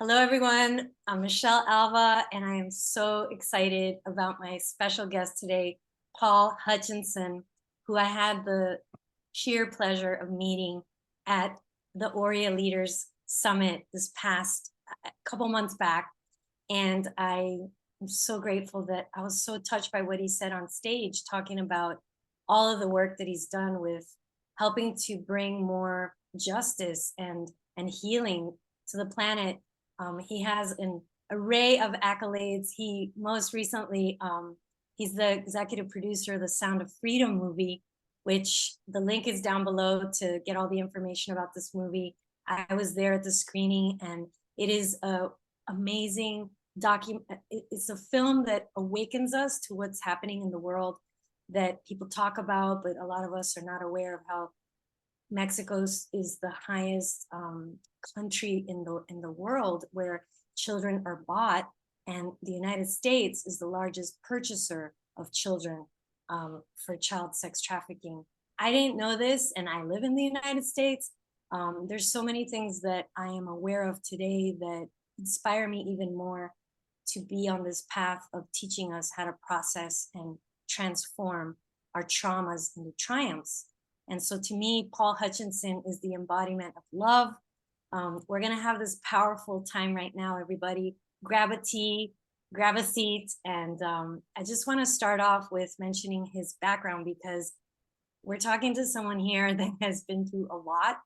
Hello, everyone. I'm Michelle Alva, and I am so excited about my special guest today, Paul Hutchinson, who I had the sheer pleasure of meeting at the ORIA Leaders Summit this past couple months back. And I am so grateful that I was so touched by what he said on stage, talking about all of the work that he's done with helping to bring more justice and healing to the planet. He has an array of accolades. He most recently, he's the executive producer of the Sound of Freedom movie, which the link is down below to get all the information about this movie. I was there at the screening, and it is a amazing it's a film that awakens us to what's happening in the world that people talk about, but a lot of us are not aware of how Mexico is the highest country in the world where children are bought, and the United States is the largest purchaser of children for child sex trafficking. I didn't know this, and I live in the United States. There's so many things that I am aware of today that inspire me even more to be on this path of teaching us how to process and transform our traumas into triumphs. And so to me, Paul Hutchinson is the embodiment of love. We're going to have this powerful time right now, everybody. Grab a tea, grab a seat. And I just want to start off with mentioning his background, because we're talking to someone here that has been through a lot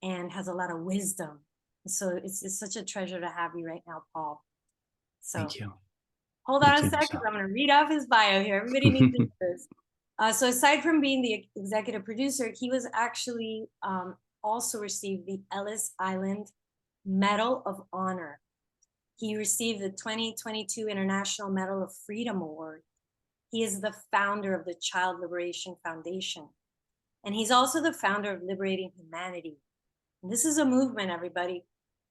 and has a lot of wisdom. So it's such a treasure to have you right now, Paul. So Thank you. hold on Thank a you, second. Michelle. I'm going to read off his bio here. Everybody needs to do this. So aside from being the executive producer, he was actually also received the Ellis Island Medal of Honor. He received the 2022 International Medal of Freedom Award. He is the founder of the Child Liberation Foundation. And he's also the founder of Liberating Humanity. And this is a movement, everybody.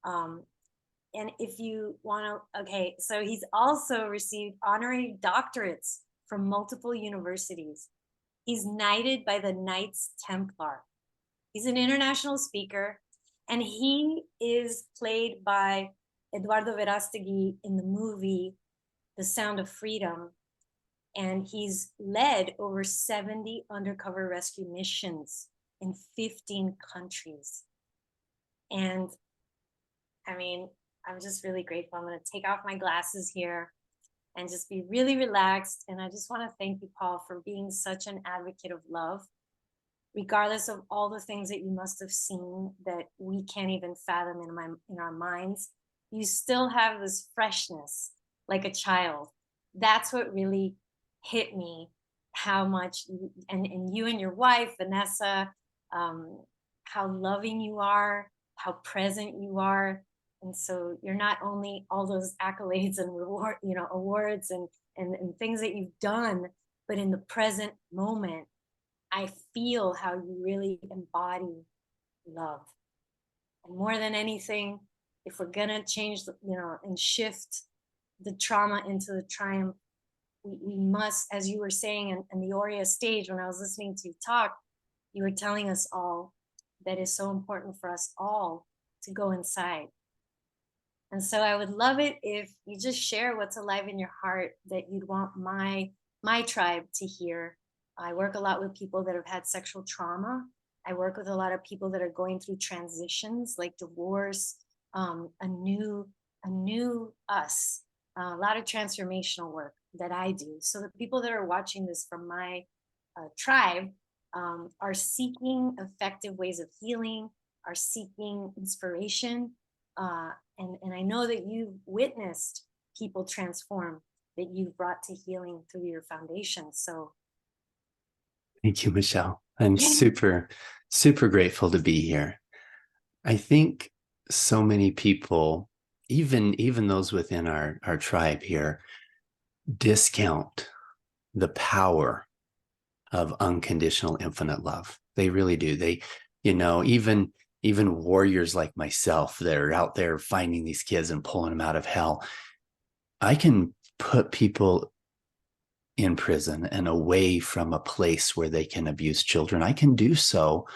And if you want to, okay, so he's also received honorary doctorates from multiple universities. He's knighted by the Knights Templar. He's an international speaker, and he is played by Eduardo Verástegui in the movie The Sound of Freedom. And he's led over 70 undercover rescue missions in 15 countries. And I mean, I'm just really grateful. I'm going to take off my glasses here and just be really relaxed. And I just want to thank you, Paul, for being such an advocate of love, regardless of all the things that you must have seen that we can't even fathom in our minds. You still have this freshness like a child. That's what really hit me, how much, and you and your wife, Vanessa, how loving you are, how present you are. And so you're not only all those accolades and awards and things that you've done, but in the present moment, I feel how you really embody love. And more than anything, if we're gonna change, and shift the trauma into the triumph, we must, as you were saying in the Aurea stage, when I was listening to you talk, you were telling us all that it's so important for us all to go inside. And so I would love it if you just share what's alive in your heart that you'd want my tribe to hear. I work a lot with people that have had sexual trauma. I work with a lot of people that are going through transitions like divorce, a new us, a lot of transformational work that I do. So the people that are watching this from my tribe are seeking effective ways of healing, are seeking inspiration. And I know that you've witnessed people transform, that you've brought to healing through your foundation. So Thank you, Michelle. I'm yeah. super, super grateful to be here. I think so many people, even those within our tribe here, discount the power of unconditional infinite love. They really do. They, even warriors like myself that are out there finding these kids and pulling them out of hell. I can put people in prison and away from a place where they can abuse children. I can do so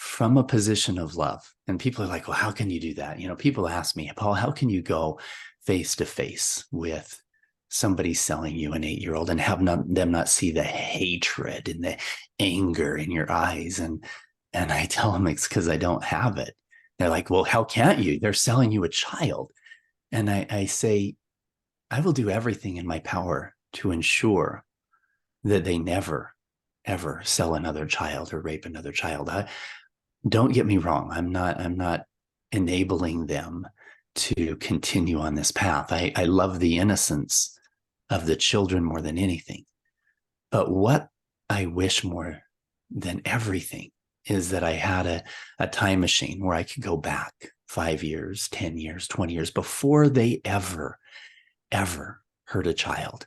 from a position of love. And people are like, well, how can you do that? People ask me, Paul, how can you go face to face with somebody selling you an 8-year-old and have them not see the hatred and the anger in your eyes? And I tell them it's because I don't have it. They're like, well, how can't you? They're selling you a child. And I say, I will do everything in my power to ensure that they never, ever sell another child or rape another child. Don't get me wrong. I'm not enabling them to continue on this path. I love the innocence of the children more than anything. But what I wish more than everything is that I had a time machine where I could go back 5 years, 10 years, 20 years before they ever hurt a child,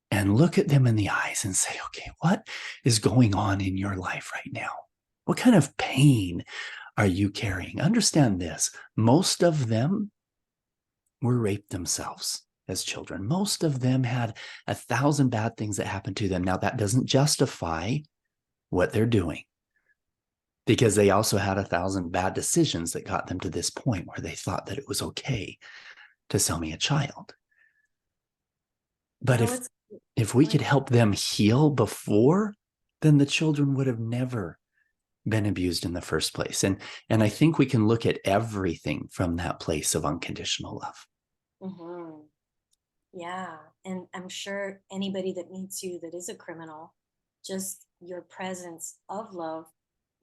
and look at them in the eyes and say, okay, what is going on in your life right now? What kind of pain are you carrying? Understand this. Most of them were raped themselves as children. Most of them had 1,000 bad things that happened to them. Now, that doesn't justify what they're doing, because they also had 1,000 bad decisions that got them to this point where they thought that it was okay to sell me a child. But if we could help them heal before, then the children would have never been abused in the first place. And I think we can look at everything from that place of unconditional love. Mm-hmm. Yeah. And I'm sure anybody that meets you that is a criminal, just your presence of love,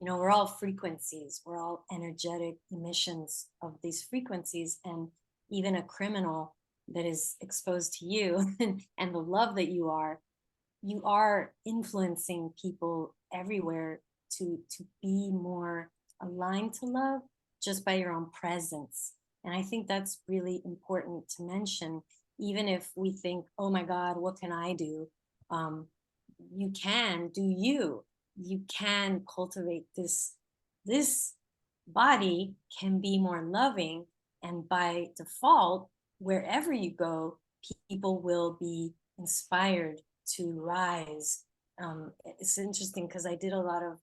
we're all frequencies. We're all energetic emissions of these frequencies. And even a criminal that is exposed to you and the love that you are influencing people everywhere to be more aligned to love just by your own presence. And I think that's really important to mention. Even if we think, oh my God, what can I do? You can do you. You can cultivate this body can be more loving. And by default, wherever you go, people will be inspired to rise. It's interesting because I did a lot of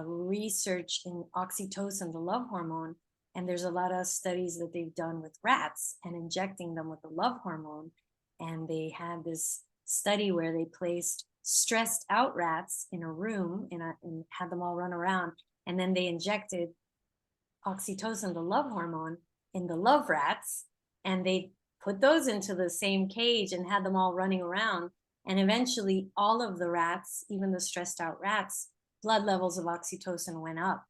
research in oxytocin, the love hormone, and there's a lot of studies that they've done with rats and injecting them with the love hormone. And they had this study where they placed stressed out rats in a room and had them all run around. And then they injected oxytocin, the love hormone, in the love rats. And they put those into the same cage and had them all running around. And eventually all of the rats, even the stressed out rats, blood levels of oxytocin went up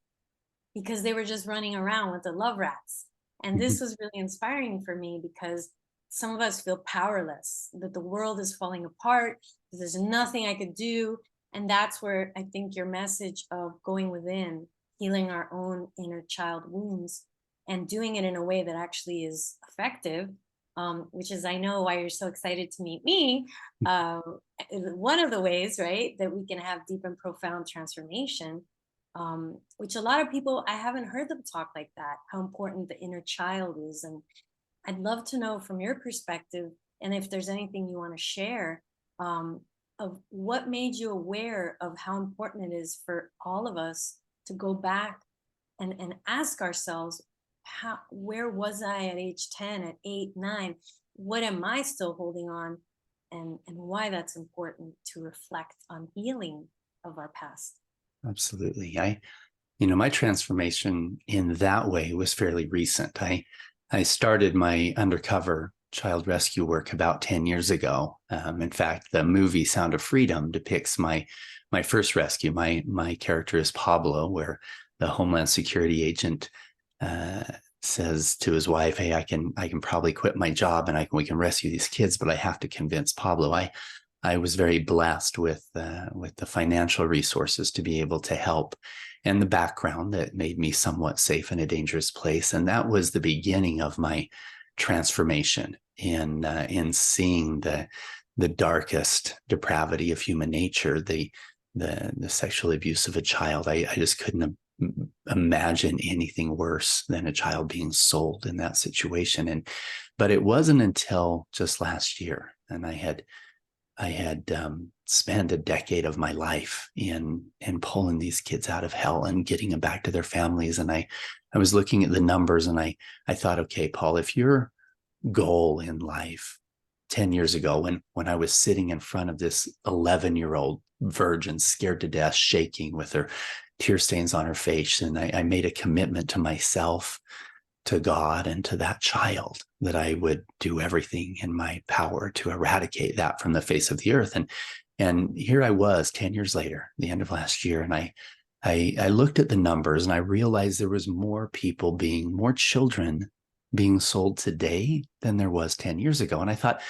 because they were just running around with the love rats. And this was really inspiring for me because some of us feel powerless, that the world is falling apart, there's nothing I could do. And that's where I think your message of going within, healing our own inner child wounds and doing it in a way that actually is effective, which is, I know why you're so excited to meet me. One of the ways, right, that we can have deep and profound transformation, which a lot of people, I haven't heard them talk like that, how important the inner child is. And I'd love to know from your perspective, and if there's anything you want to share, of what made you aware of how important it is for all of us to go back and ask ourselves, where was I at age 10, at 8, 9? What am I still holding on? And why that's important to reflect on healing of our past. Absolutely. My transformation in that way was fairly recent. I started my undercover child rescue work about 10 years ago. In fact, the movie Sound of Freedom depicts my first rescue. My character is Pablo, where the Homeland Security agent says to his wife, "Hey, I can probably quit my job and we can rescue these kids, but I have to convince Pablo." I was very blessed with the financial resources to be able to help, and the background that made me somewhat safe in a dangerous place. And that was the beginning of my transformation in seeing the darkest depravity of human nature, the sexual abuse of a child. I just couldn't imagine anything worse than a child being sold in that situation. But it wasn't until just last year, and I had spent a decade of my life in pulling these kids out of hell and getting them back to their families. And I was looking at the numbers, and I thought, okay, Paul, if your goal in life 10 years ago, when I was sitting in front of this 11-year-old virgin, scared to death, shaking with her tear stains on her face, and I made a commitment to myself, to God, and to that child, that I would do everything in my power to eradicate that from the face of the earth. And here I was 10 years later, the end of last year, and I looked at the numbers, and I realized there was more children being sold today than there was 10 years ago. And I thought,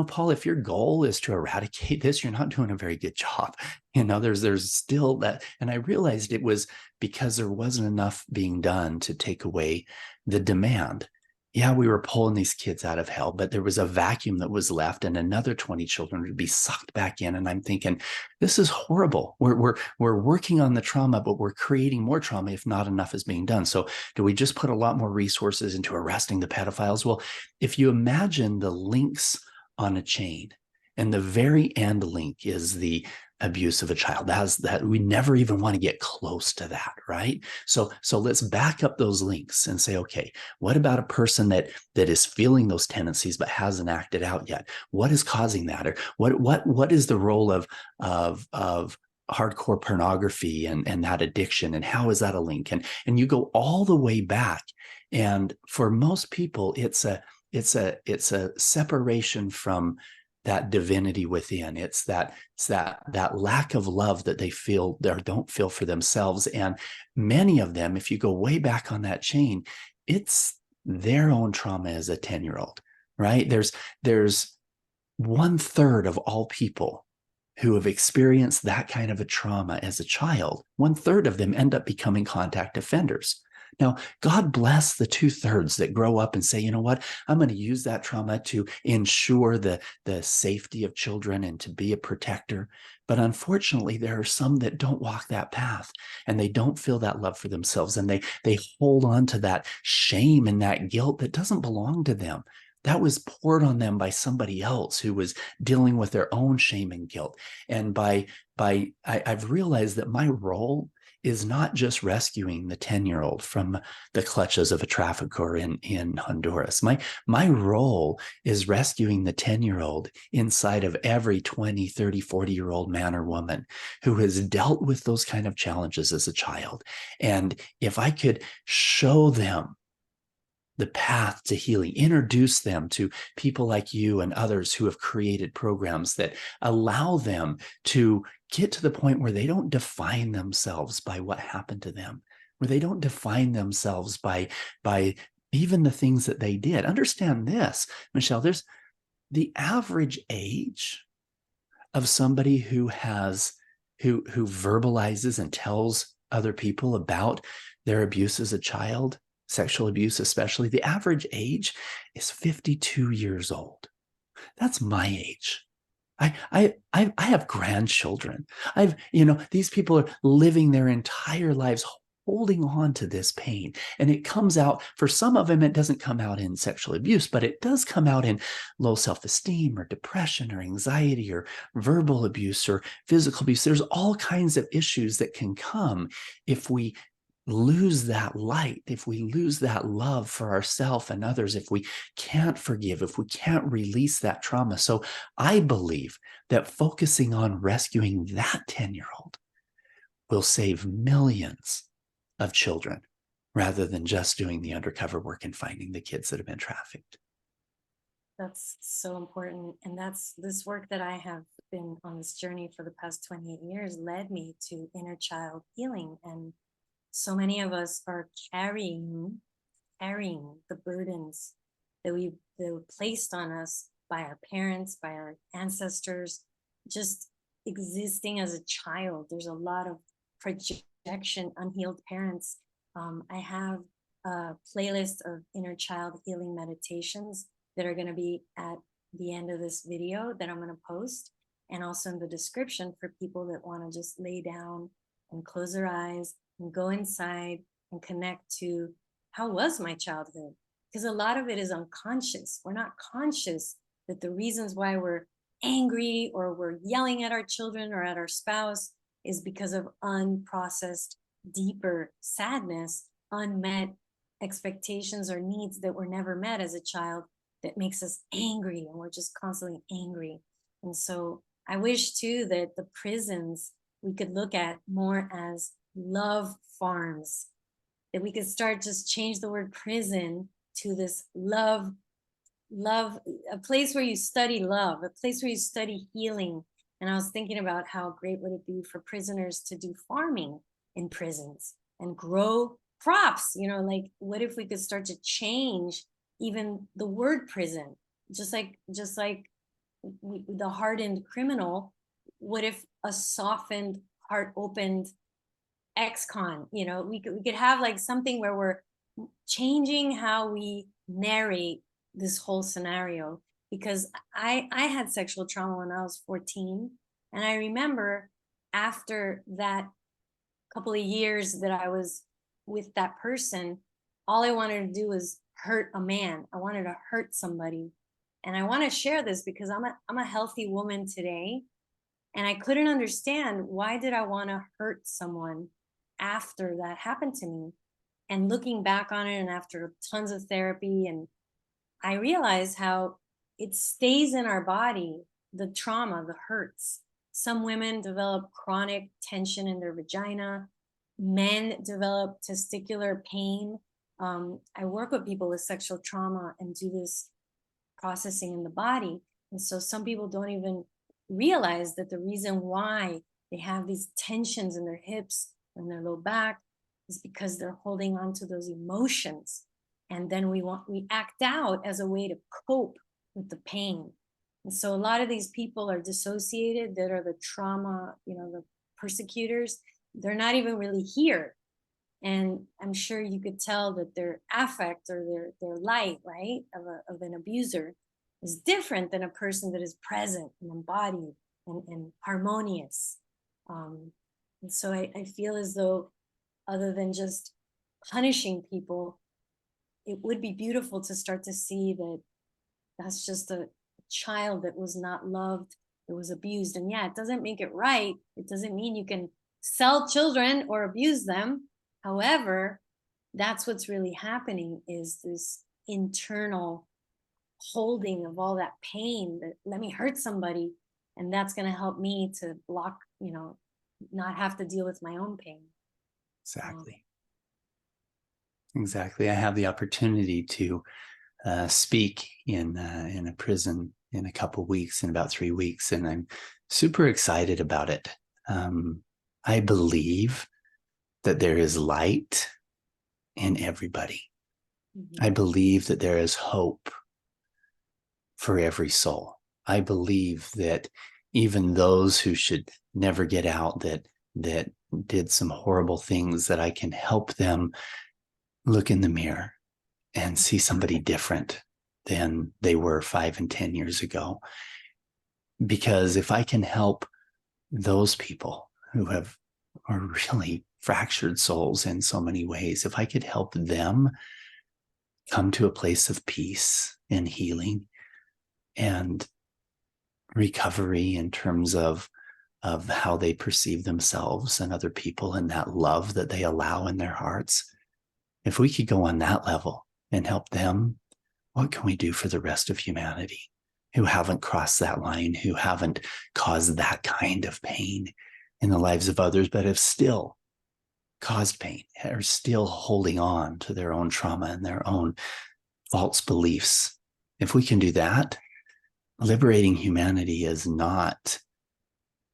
Paul, if your goal is to eradicate this, you're not doing a very good job. There's still that. And I realized it was because there wasn't enough being done to take away the demand. Yeah, we were pulling these kids out of hell, but there was a vacuum that was left, and another 20 children would be sucked back in. And I'm thinking, this is horrible. We're working on the trauma, but we're creating more trauma if not enough is being done. So do we just put a lot more resources into arresting the pedophiles? Well, if you imagine the links on a chain, and the very end link is the abuse of a child, that we never even want to get close to that, right? So let's back up those links and say, okay, what about a person that is feeling those tendencies but hasn't acted out yet? What is causing that? Or what is the role of hardcore pornography and that addiction, and how is that a link? And you go all the way back, and for most people, it's a separation from that divinity within. It's that lack of love that they feel or don't feel for themselves. And many of them, if you go way back on that chain, it's their own trauma as a 10-year-old, right? There's 1/3 of all people who have experienced that kind of a trauma as a child. 1/3 of them end up becoming contact offenders. Now, God bless the 2/3 that grow up and say, you know what, I'm going to use that trauma to ensure the safety of children and to be a protector. But unfortunately, there are some that don't walk that path, and they don't feel that love for themselves, and they hold on to that shame and that guilt that doesn't belong to them. That was poured on them by somebody else who was dealing with their own shame and guilt. And I've realized that my role is not just rescuing the 10-year-old from the clutches of a trafficker in Honduras. My role is rescuing the 10-year-old inside of every 20, 30, 40-year-old man or woman who has dealt with those kind of challenges as a child. And if I could show them the path to healing, introduce them to people like you and others who have created programs that allow them to get to the point where they don't define themselves by what happened to them, where they don't define themselves by even the things that they did. Understand this, Michelle, there's the average age of somebody who verbalizes and tells other people about their abuse as a child, sexual abuse especially, the average age is 52 years old. That's my age. I have grandchildren. These people are living their entire lives holding on to this pain. And it comes out, for some of them, it doesn't come out in sexual abuse, but it does come out in low self-esteem or depression or anxiety or verbal abuse or physical abuse. There's all kinds of issues that can come if we lose that light, if we lose that love for ourselves and others, if we can't forgive, if we can't release that trauma. So I believe that focusing on rescuing that 10-year-old will save millions of children rather than just doing the undercover work and finding the kids that have been trafficked. That's so important. And that's this work that I have been on this journey for the past 28 years led me to inner child healing. And so many of us are carrying the burdens that were placed on us by our parents, by our ancestors, just existing as a child. There's a lot of projection, unhealed parents. I have a playlist of inner child healing meditations that are going to be at the end of this video that I'm going to post, and also in the description for people that want to just lay down and close their eyes and go inside and connect to how was my childhood? Because a lot of it is unconscious. We're not conscious that the reasons why we're angry or we're yelling at our children or at our spouse is because of unprocessed, deeper sadness, unmet expectations or needs that were never met as a child that makes us angry, and we're just constantly angry. And so I wish too that the prisons we could look at more as love farms, that we could start just change the word prison to this love, a place where you study love, a place where you study healing. And I was thinking about how great would it be for prisoners to do farming in prisons and grow crops. Like, what if we could start to change even the word prison, just like the hardened criminal? What if a softened, heart opened ex-con, we could have like something where we're changing how we narrate this whole scenario. Because I had sexual trauma when I was 14, and I remember after that couple of years that I was with that person, all I wanted to do was hurt a man. I wanted to hurt somebody. And I want to share this because I'm a healthy woman today, and I couldn't understand, why did I want to hurt someone after that happened to me? And looking back on it, and after tons of therapy, and I realized how it stays in our body, the trauma, the hurts. Some women develop chronic tension in their vagina. Men develop testicular pain. I work with people with sexual trauma and do this processing in the body. And so some people don't even realize that the reason why they have these tensions in their hips and their low back is because they're holding on to those emotions. And then we act out as a way to cope with the pain. And so a lot of these people are dissociated, that are the trauma, the persecutors. They're not even really here. And I'm sure you could tell that their affect or their light, right, of an abuser is different than a person that is present and embodied and harmonious. And so I feel as though, other than just punishing people, it would be beautiful to start to see that that's just a child that was not loved, that was abused. And yeah, it doesn't make it right. It doesn't mean you can sell children or abuse them. However, that's what's really happening, is this internal holding of all that pain, that let me hurt somebody, and that's going to help me to block, not have to deal with my own pain. Exactly. Exactly. I have the opportunity to speak in a prison in a couple weeks, in about 3 weeks, and I'm super excited about it. I believe that there is light in everybody. Mm-hmm. I believe that there is hope for every soul. I believe that even those who should never get out, that did some horrible things, that I can help them look in the mirror and see somebody different than they were 5 and 10 years ago. Because if I can help those people who are really fractured souls in so many ways, if I could help them come to a place of peace and healing and recovery in terms of how they perceive themselves and other people, and that love that they allow in their hearts, if we could go on that level and help them, what can we do for the rest of humanity who haven't crossed that line, who haven't caused that kind of pain in the lives of others, but have still caused pain, are still holding on to their own trauma and their own false beliefs? If we can do that, liberating humanity is not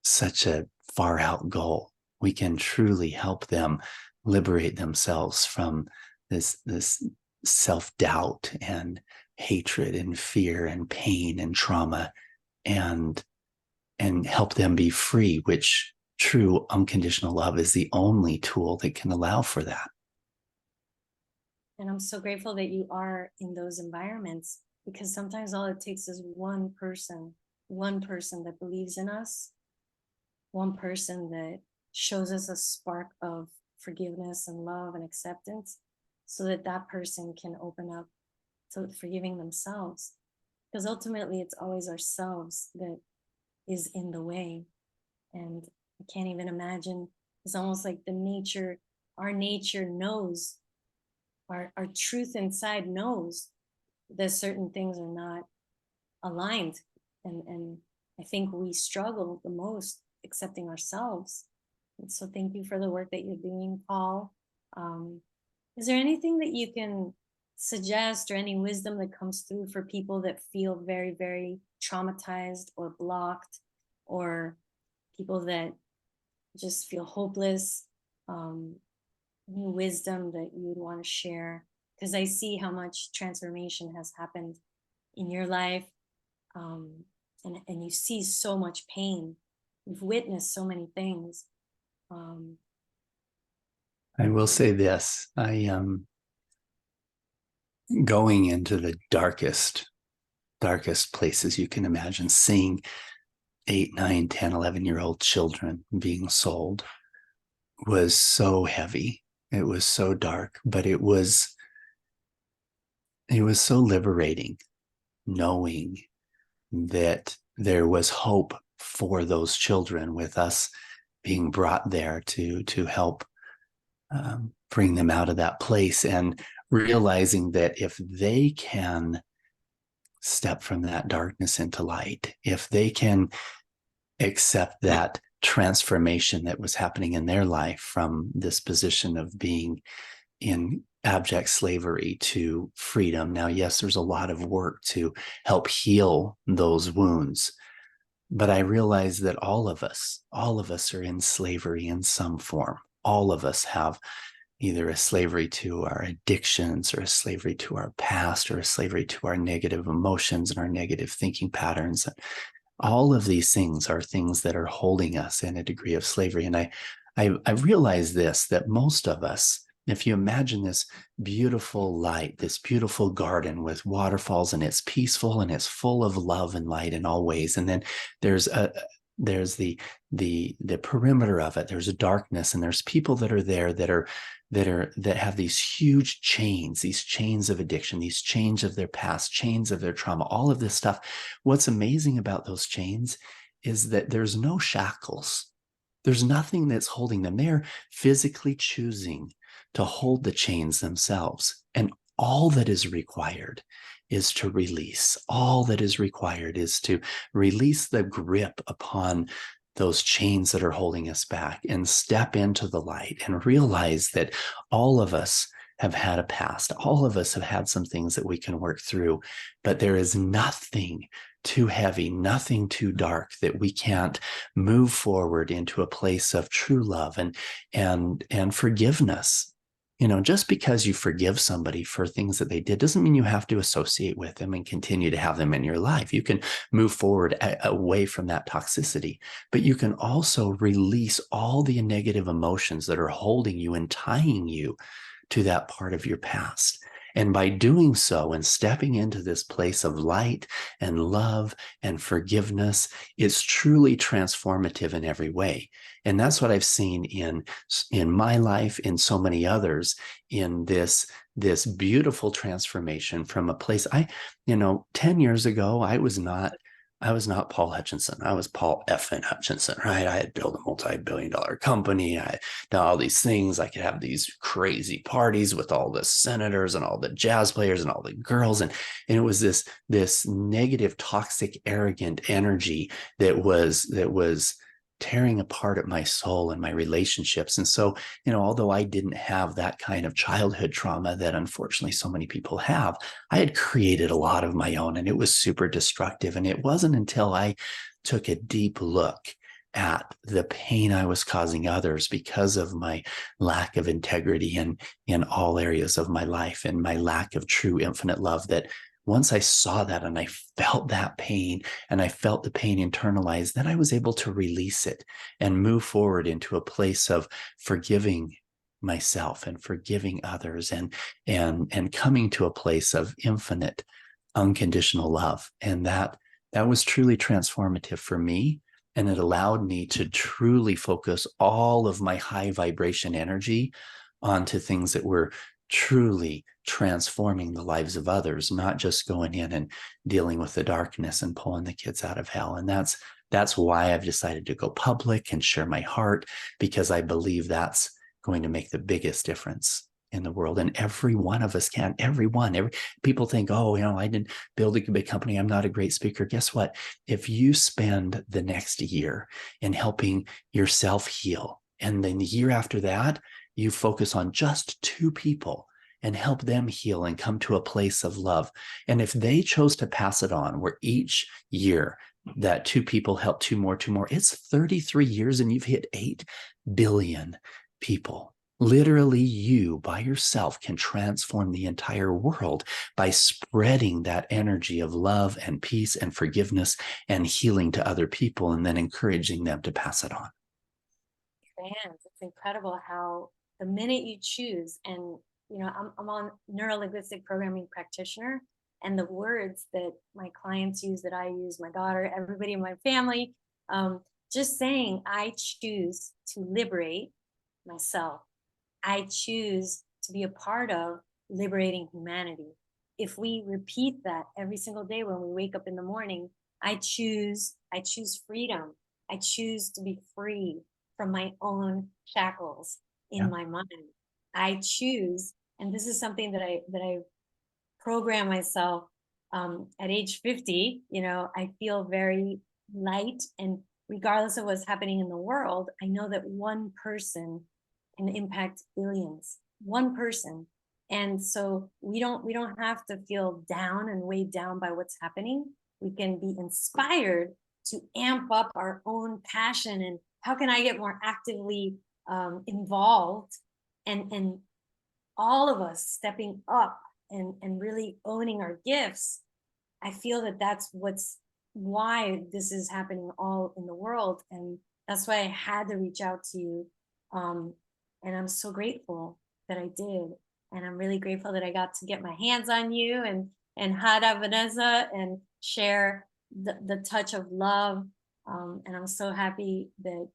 such a far out goal. We can truly help them liberate themselves from this self-doubt and hatred and fear and pain and trauma, and help them be free, which true unconditional love is the only tool that can allow for that. And I'm so grateful that you are in those environments, because sometimes all it takes is one person that believes in us, one person that shows us a spark of forgiveness and love and acceptance, so that that person can open up to forgiving themselves. Because ultimately it's always ourselves that is in the way. And I can't even imagine. It's almost like our nature knows, our truth inside knows that certain things are not aligned. And I think we struggle the most accepting ourselves. And so thank you for the work that you're doing, Paul. Um, is there anything that you can suggest or any wisdom that comes through for people that feel very, very traumatized or blocked, or people that just feel hopeless? Any wisdom that you would want to share? Because I see how much transformation has happened in your life, um, and you see so much pain. You've witnessed so many things. Um, I will say this. I am going into the darkest places you can imagine, seeing 8, 9, 10, 11-year-old children being sold was so heavy. It was so dark, but it was so liberating, knowing that there was hope for those children, with us being brought there to help bring them out of that place, and realizing that if they can step from that darkness into light, if they can accept that transformation that was happening in their life from this position of being in abject slavery to freedom. Now, yes, there's a lot of work to help heal those wounds, but I realize that all of us are in slavery in some form. All of us have either a slavery to our addictions, or a slavery to our past, or a slavery to our negative emotions and our negative thinking patterns. All of these things are things that are holding us in a degree of slavery. And I realize this, that most of us, if you imagine this beautiful light, this beautiful garden with waterfalls, and it's peaceful and it's full of love and light in all ways, and then there's the perimeter of it, there's a darkness, and there's people that are there that have these huge chains, these chains of addiction, these chains of their past, chains of their trauma, all of this stuff. What's amazing about those chains is that there's no shackles. There's nothing that's holding them. They're physically choosing to hold the chains themselves. And all that is required is to release. All that is required is to release the grip upon those chains that are holding us back, and step into the light and realize that all of us have had a past. All of us have had some things that we can work through, but there is nothing too heavy, nothing too dark that we can't move forward into a place of true love and forgiveness. You know, just because you forgive somebody for things that they did doesn't mean you have to associate with them and continue to have them in your life. You can move forward away from that toxicity, but you can also release all the negative emotions that are holding you and tying you to that part of your past. And by doing so and stepping into this place of light and love and forgiveness, it's truly transformative in every way. And that's what I've seen in my life, in so many others, in this beautiful transformation from a place 10 years ago, I was not Paul Hutchinson. I was Paul effing Hutchinson, right? I had built a multi-billion-dollar company. I done all these things. I could have these crazy parties with all the senators and all the jazz players and all the girls. And it was this negative, toxic, arrogant energy that was tearing apart at my soul and my relationships. And so, although I didn't have that kind of childhood trauma that unfortunately so many people have, I had created a lot of my own, and it was super destructive. And it wasn't until I took a deep look at the pain I was causing others because of my lack of integrity in all areas of my life, and my lack of true infinite love, that once I saw that and I felt that pain, and I felt the pain internalized, then I was able to release it and move forward into a place of forgiving myself and forgiving others, and coming to a place of infinite, unconditional love. And that was truly transformative for me. And it allowed me to truly focus all of my high vibration energy onto things that were truly transforming the lives of others, not just going in and dealing with the darkness and pulling the kids out of hell. And that's why I've decided to go public and share my heart, because I believe that's going to make the biggest difference in the world. And every one of us can. Every people think, oh, I didn't build a big company, I'm not a great speaker. Guess what? If you spend the next year in helping yourself heal, and then the year after that, you focus on just 2 people and help them heal and come to a place of love. And if they chose to pass it on, where each year that 2 people help 2 more, it's 33 years and you've hit 8 billion people. Literally, you by yourself can transform the entire world by spreading that energy of love and peace and forgiveness and healing to other people, and then encouraging them to pass it on. Fans, it's incredible how the minute you choose, and I'm on neuro-linguistic programming practitioner, and the words that my clients use, that I use, my daughter, everybody in my family, just saying, I choose to liberate myself. I choose to be a part of liberating humanity. If we repeat that every single day when we wake up in the morning, I choose freedom. I choose to be free from my own shackles in my mind. I choose, and this is something that I program myself at age 50. I feel very light, and regardless of what's happening in the world, I know that one person can impact billions. One person. And so we don't have to feel down and weighed down by what's happening. We can be inspired to amp up our own passion, and how can I get more actively involved, and all of us stepping up and really owning our gifts. I feel that that's why this is happening all in the world, and that's why I had to reach out to you. And I'm so grateful that I did. And I'm really grateful that I got to get my hands on you and Hada Vanessa and share the touch of love. And I'm so happy that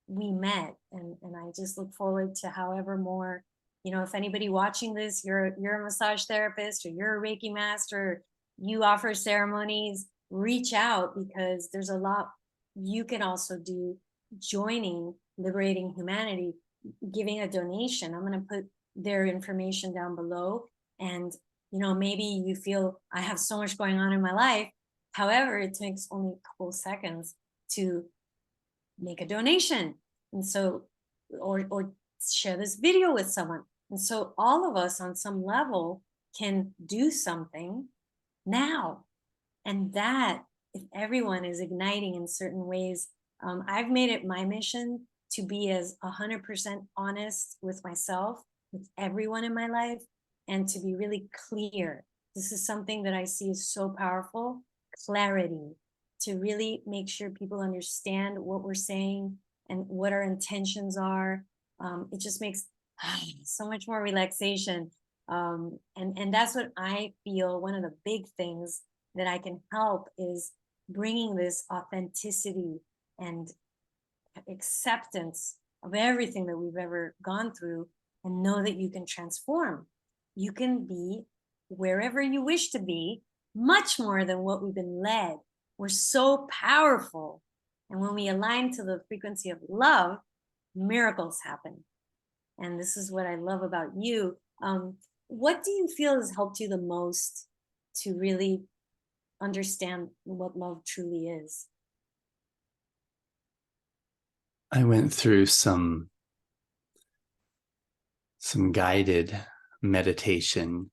we met. And I just look forward to however more, if anybody watching this, you're a massage therapist, or you're a Reiki master, you offer ceremonies, reach out, because there's a lot you can also do joining Liberating Humanity, giving a donation. I'm going to put their information down below. And, maybe you feel I have so much going on in my life. However, it takes only a couple of seconds to make a donation. And so, or share this video with someone. And so all of us on some level can do something now. And that, if everyone is igniting in certain ways, I've made it my mission to be as 100% honest with myself, with everyone in my life, and to be really clear. This is something that I see is so powerful, clarity, to really make sure people understand what we're saying and what our intentions are. It just makes so much more relaxation. And that's what I feel one of the big things that I can help is bringing this authenticity and acceptance of everything that we've ever gone through, and know that you can transform. You can be wherever you wish to be, much more than what we've been led. We're so powerful. And when we align to the frequency of love, miracles happen. And this is what I love about you. What do you feel has helped you the most to really understand what love truly is? I went through some guided meditation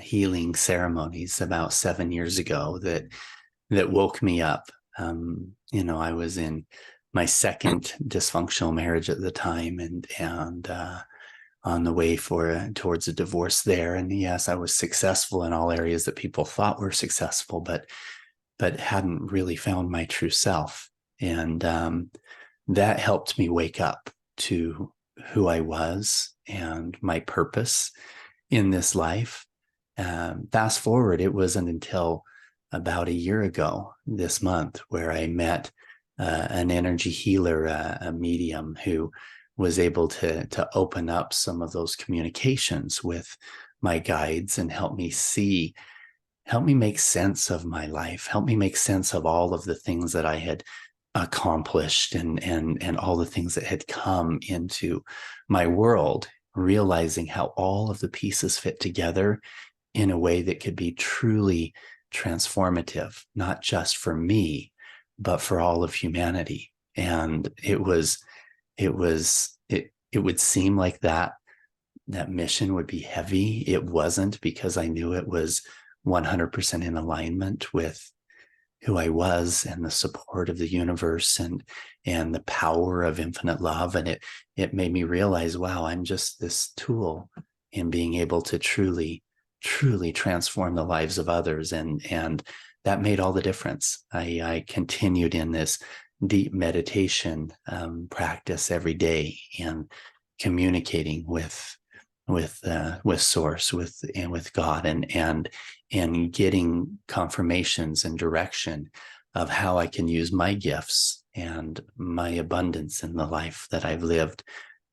healing ceremonies about 7 years ago that woke me up. I was in my second dysfunctional marriage at the time, and on the way towards a divorce there. And yes, I was successful in all areas that people thought were successful, but hadn't really found my true self. And that helped me wake up to who I was and my purpose in this life. Fast forward, it wasn't until about a year ago this month where I met an energy healer, a medium who was able to open up some of those communications with my guides and help me make sense of my life, help me make sense of all of the things that I had accomplished and all the things that had come into my world, realizing how all of the pieces fit together in a way that could be truly transformative, not just for me, but for all of humanity. And it would seem like that mission would be heavy. It wasn't, because I knew it was 100% in alignment with who I was and the support of the universe and the power of infinite love. And it made me realize, wow, I'm just this tool in being able to truly transform the lives of others. And that made all the difference. I continued in this deep meditation practice every day and communicating with source, with God, and getting confirmations and direction of how I can use my gifts and my abundance in the life that I've lived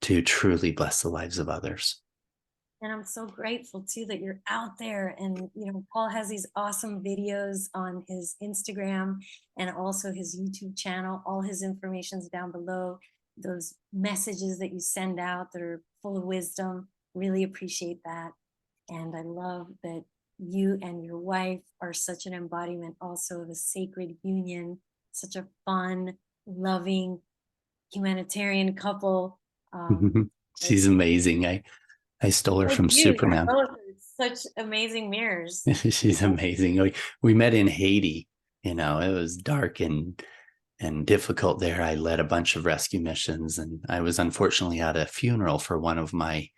to truly bless the lives of others. And I'm so grateful too that you're out there. And, Paul has these awesome videos on his Instagram and also his YouTube channel. All his information's down below. Those messages that you send out that are full of wisdom, really appreciate that. And I love that you and your wife are such an embodiment also of a sacred union, such a fun, loving, humanitarian couple. She's amazing. I stole her from Superman. Such amazing mirrors. She's amazing. We met in Haiti. It was dark and difficult there. I led a bunch of rescue missions, and I was unfortunately at a funeral for one of my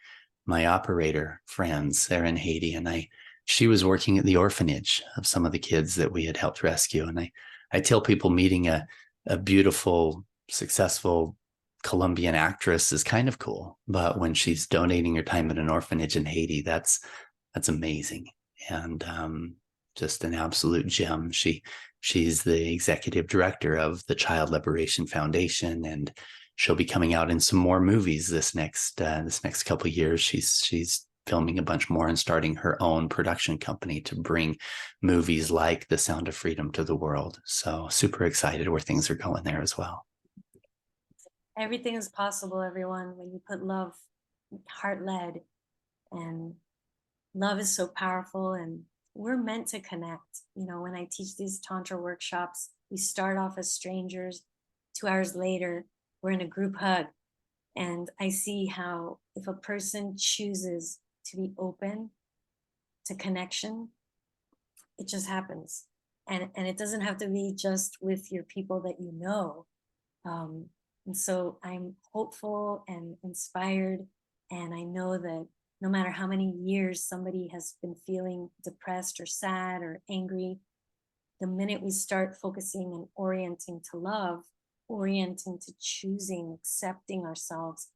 operator friends there in Haiti. And she was working at the orphanage of some of the kids that we had helped rescue. And I tell people, meeting a beautiful, successful Colombian actress is kind of cool, but when she's donating her time at an orphanage in Haiti, that's amazing. And just an absolute gem. She's the executive director of the Child Liberation Foundation, and she'll be coming out in some more movies this next couple of years. She's filming a bunch more and starting her own production company to bring movies like The Sound of Freedom to the world. So super excited where things are going there as well. Everything is possible, everyone, when you put love heart-led. And love is so powerful, and we're meant to connect. When I teach these Tantra workshops, we start off as strangers. 2 hours later, we're in a group hug. And I see how if a person chooses to be open to connection, it just happens. And it doesn't have to be just with your people that you know. And so I'm hopeful and inspired. And I know that no matter how many years somebody has been feeling depressed or sad or angry, the minute we start focusing and orienting to love, orienting to choosing, accepting ourselves,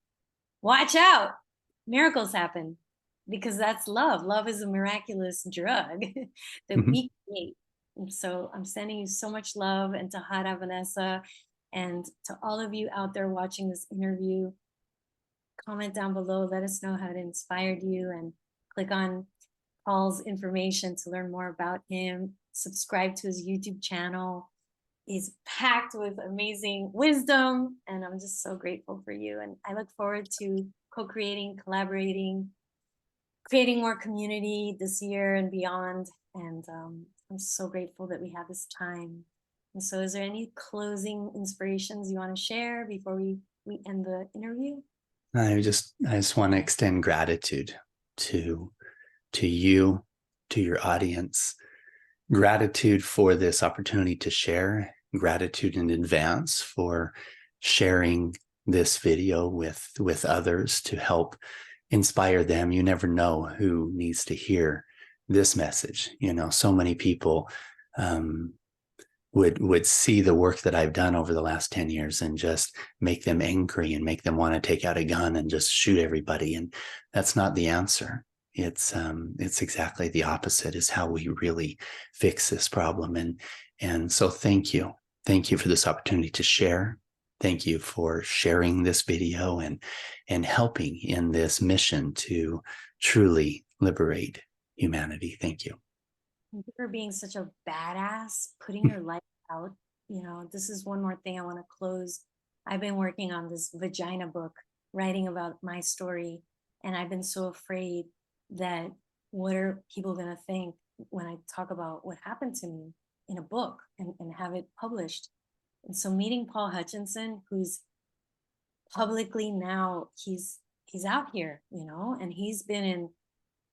watch out, miracles happen, because that's love. Love is a miraculous drug that we create. And so I'm sending you so much love, and to Hara, Vanessa, and to all of you out there watching this interview. Comment down below, let us know how it inspired you, and click on Paul's information to learn more about him. Subscribe to his YouTube channel. He's packed with amazing wisdom, and I'm just so grateful for you. And I look forward to co-creating, collaborating, creating more community this year and beyond. And I'm so grateful that we have this time. And so is there any closing inspirations you want to share before we end the interview? I just want to extend gratitude to you, to your audience. Gratitude for this opportunity to share. Gratitude in advance for sharing this video with others to help inspire them. You never know who needs to hear this message. So many people would see the work that I've done over the last 10 years and just make them angry and make them want to take out a gun and just shoot everybody. And that's not the answer. It's exactly the opposite, is how we really fix this problem. And so thank you for this opportunity to share. Thank you for sharing this video and helping in this mission to truly liberate humanity. Thank you. Thank you for being such a badass, putting your life out. This is one more thing I want to close. I've been working on this vagina book, writing about my story, and I've been so afraid that what are people going to think when I talk about what happened to me in a book and have it published. And so meeting Paul Hutchinson, who's publicly now, he's out here, and he's been in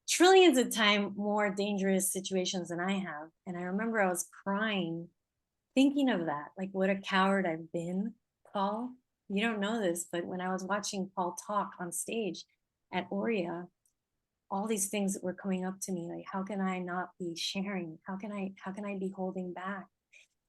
trillions of times more dangerous situations than I have. And I remember I was crying thinking of that, like what a coward I've been, Paul. You don't know this, but when I was watching Paul talk on stage at Aurea, all these things were coming up to me, like how can I not be sharing? How can I be holding back?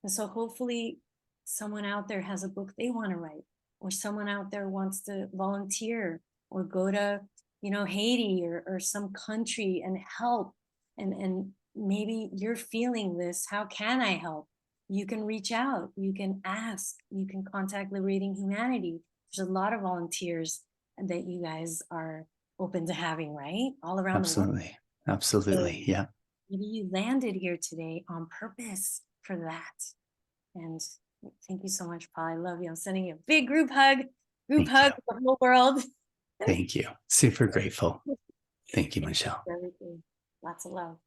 And so hopefully someone out there has a book they want to write, or someone out there wants to volunteer or go to, Haiti or some country and help. And maybe you're feeling this. How can I help? You can reach out, you can ask, you can contact Liberating Humanity. There's a lot of volunteers that you guys are open to having, right? All around the world. Absolutely. Absolutely. Yeah. Maybe you landed here today on purpose for that. And thank you so much, Paul. I love you. I'm sending you a big group hug Thank to you. the whole world. Thank you. Super grateful. Thank you, Michelle. Everything. Lots of love.